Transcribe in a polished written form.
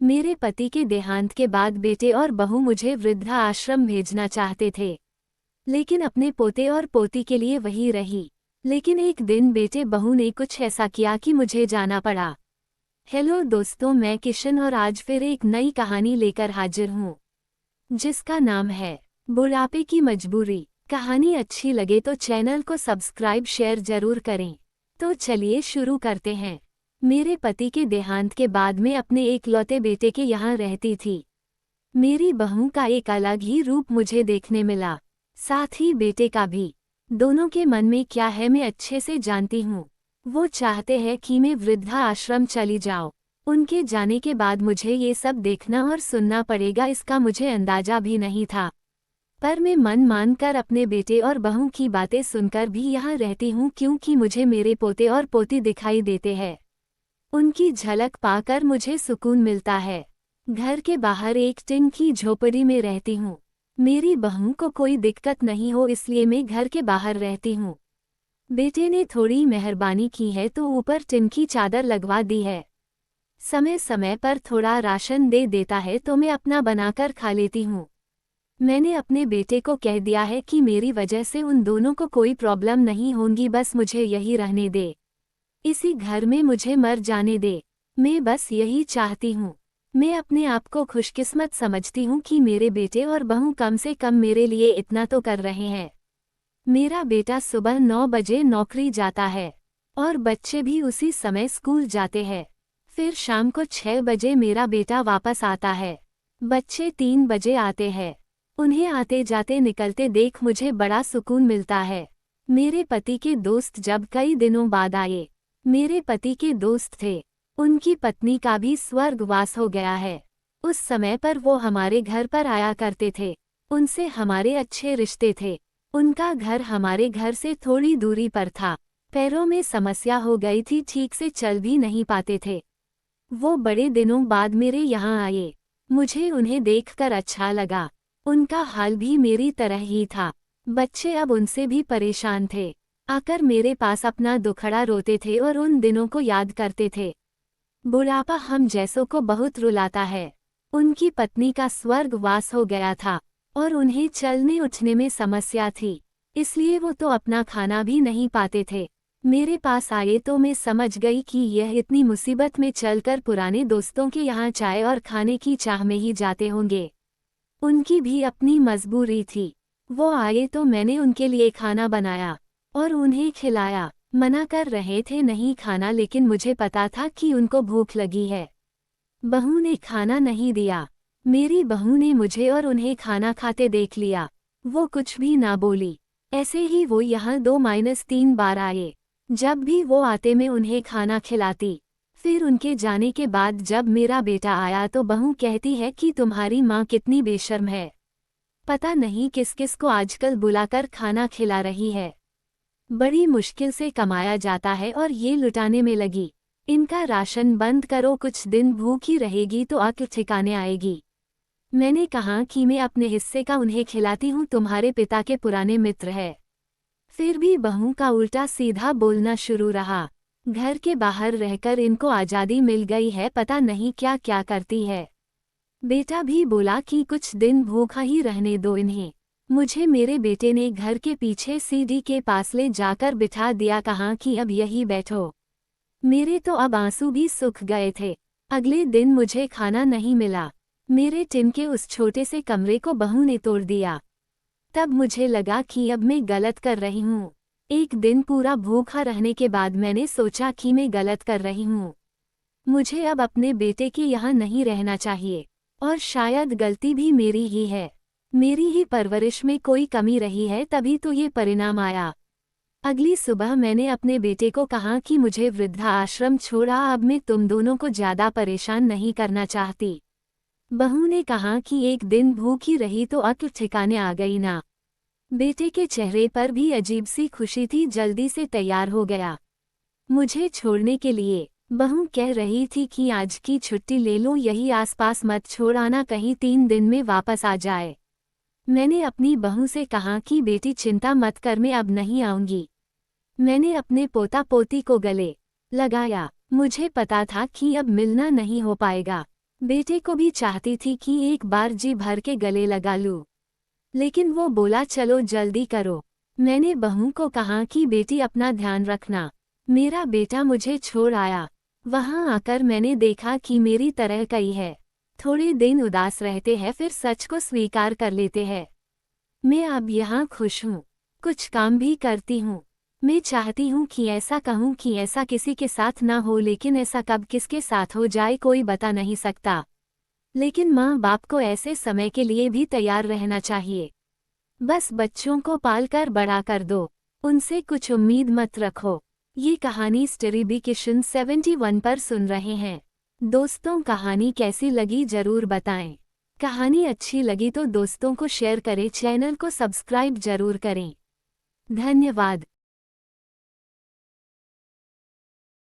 मेरे पति के देहांत के बाद बेटे और बहू मुझे वृद्धा आश्रम भेजना चाहते थे, लेकिन अपने पोते और पोती के लिए वही रही। लेकिन एक दिन बेटे बहू ने कुछ ऐसा किया कि मुझे जाना पड़ा। हेलो दोस्तों, मैं किशन और आज फिर एक नई कहानी लेकर हाजिर हूँ, जिसका नाम है बुढ़ापे की मजबूरी। कहानी अच्छी लगे तो चैनल को सब्सक्राइब शेयर जरूर करें। तो चलिए शुरू करते हैं। मेरे पति के देहांत के बाद मैं अपने एकलौते बेटे के यहाँ रहती थी। मेरी बहू का एक अलग ही रूप मुझे देखने मिला, साथ ही बेटे का भी। दोनों के मन में क्या है मैं अच्छे से जानती हूँ। वो चाहते हैं कि मैं वृद्धा आश्रम चली जाऊँ। उनके जाने के बाद मुझे ये सब देखना और सुनना पड़ेगा, इसका मुझे अंदाजा भी नहीं था। पर मैं मन मानकर अपने बेटे और बहू की बातें सुनकर भी यहाँ रहती हूँ, क्योंकि मुझे मेरे पोते और पोती दिखाई देते हैं। उनकी झलक पाकर मुझे सुकून मिलता है। घर के बाहर एक टिन की झोपड़ी में रहती हूँ। मेरी बहू को कोई दिक्कत नहीं हो इसलिए मैं घर के बाहर रहती हूँ। बेटे ने थोड़ी मेहरबानी की है तो ऊपर टिन की चादर लगवा दी है। समय समय पर थोड़ा राशन दे देता है तो मैं अपना बनाकर खा लेती हूँ। मैंने अपने बेटे को कह दिया है कि मेरी वजह से उन दोनों को कोई प्रॉब्लम नहीं होगी, बस मुझे यही रहने दे, इसी घर में मुझे मर जाने दे। मैं बस यही चाहती हूँ। मैं अपने आप को खुशकिस्मत समझती हूँ कि मेरे बेटे और बहू कम से कम मेरे लिए इतना तो कर रहे हैं। मेरा बेटा सुबह 9 बजे नौकरी जाता है और बच्चे भी उसी समय स्कूल जाते हैं। फिर शाम को 6 बजे मेरा बेटा वापस आता है। बच्चे 3 बजे आते हैं। उन्हें आते जाते निकलते देख मुझे बड़ा सुकून मिलता है। मेरे पति के दोस्त जब कई दिनों बाद आए, मेरे पति के दोस्त थे, उनकी पत्नी का भी स्वर्गवास हो गया है। उस समय पर वो हमारे घर पर आया करते थे। उनसे हमारे अच्छे रिश्ते थे। उनका घर हमारे घर से थोड़ी दूरी पर था। पैरों में समस्या हो गई थी, ठीक से चल भी नहीं पाते थे। वो बड़े दिनों बाद मेरे यहाँ आए। मुझे उन्हें देखकर अच्छा लगा। उनका हाल भी मेरी तरह ही था। बच्चे अब उनसे भी परेशान थे। आकर मेरे पास अपना दुखड़ा रोते थे और उन दिनों को याद करते थे। बुढ़ापा हम जैसों को बहुत रुलाता है। उनकी पत्नी का स्वर्गवास हो गया था और उन्हें चलने उठने में समस्या थी, इसलिए वो तो अपना खाना भी नहीं पाते थे। मेरे पास आए तो मैं समझ गई कि यह इतनी मुसीबत में चलकर पुराने दोस्तों के यहाँ चाय और खाने की चाह में ही जाते होंगे। उनकी भी अपनी मजबूरी थी। वो आए तो मैंने उनके लिए खाना बनाया और उन्हें खिलाया। मना कर रहे थे नहीं खाना, लेकिन मुझे पता था कि उनको भूख लगी है। बहू ने खाना नहीं दिया। मेरी बहू ने मुझे और उन्हें खाना खाते देख लिया। वो कुछ भी ना बोली। ऐसे ही वो यहाँ 2-3 बार आए। जब भी वो आते मैं उन्हें खाना खिलाती। फिर उनके जाने के बाद जब मेरा बेटा आया तो बहू कहती है कि तुम्हारी माँ कितनी बेशर्म है, पता नहीं किस किस को आजकल बुलाकर खाना खिला रही है। बड़ी मुश्किल से कमाया जाता है और ये लुटाने में लगी। इनका राशन बंद करो, कुछ दिन भूखी रहेगी तो अक्ल ठिकाने आएगी। मैंने कहा कि मैं अपने हिस्से का उन्हें खिलाती हूँ, तुम्हारे पिता के पुराने मित्र है। फिर भी बहू का उल्टा सीधा बोलना शुरू रहा। घर के बाहर रहकर इनको आज़ादी मिल गई है, पता नहीं क्या क्या करती है। बेटा भी बोला कि कुछ दिन भूखा ही रहने दो इन्हें। मुझे मेरे बेटे ने घर के पीछे सीढ़ी के पास ले जाकर बिठा दिया, कहा कि अब यही बैठो। मेरे तो अब आंसू भी सूख गए थे। अगले दिन मुझे खाना नहीं मिला। मेरे टिन के उस छोटे से कमरे को बहू ने तोड़ दिया। तब मुझे लगा कि अब मैं गलत कर रही हूँ। एक दिन पूरा भूखा रहने के बाद मैंने सोचा कि मैं गलत कर रही हूँ। मुझे अब अपने बेटे के यहाँ नहीं रहना चाहिए और शायद गलती भी मेरी ही है। मेरी ही परवरिश में कोई कमी रही है, तभी तो ये परिणाम आया। अगली सुबह मैंने अपने बेटे को कहा कि मुझे वृद्धा आश्रम छोड़ा, अब मैं तुम दोनों को ज्यादा परेशान नहीं करना चाहती। बहू ने कहा कि एक दिन भूखी रही तो अक्ल ठिकाने आ गई ना। बेटे के चेहरे पर भी अजीब सी खुशी थी, जल्दी से तैयार हो गया मुझे छोड़ने के लिए। बहू कह रही थी कि आज की छुट्टी ले लो, यही आसपास मत छोड़ आना, कहीं 3 दिन में वापस आ जाए। मैंने अपनी बहू से कहा कि बेटी चिंता मत कर, मैं अब नहीं आऊंगी। मैंने अपने पोता पोती को गले लगाया। मुझे पता था कि अब मिलना नहीं हो पाएगा। बेटे को भी चाहती थी कि एक बार जी भर के गले लगा लूं। लेकिन वो बोला चलो जल्दी करो। मैंने बहू को कहा कि बेटी अपना ध्यान रखना। मेरा बेटा मुझे छोड़ आया। वहां आकर मैंने देखा कि मेरी तरह कई है। थोड़े दिन उदास रहते हैं फिर सच को स्वीकार कर लेते हैं। मैं अब यहाँ खुश हूँ। कुछ काम भी करती हूँ। मैं चाहती हूँ कि ऐसा कहूँ कि ऐसा किसी के साथ ना हो, लेकिन ऐसा कब किसके साथ हो जाए कोई बता नहीं सकता। लेकिन माँ बाप को ऐसे समय के लिए भी तैयार रहना चाहिए। बस बच्चों को पालकर बड़ा कर दो, उनसे कुछ उम्मीद मत रखो। ये कहानी स्टोरी किशन 71 पर सुन रहे हैं। दोस्तों, कहानी कैसी लगी जरूर बताएं। कहानी अच्छी लगी तो दोस्तों को शेयर करें, चैनल को सब्सक्राइब जरूर करें। धन्यवाद।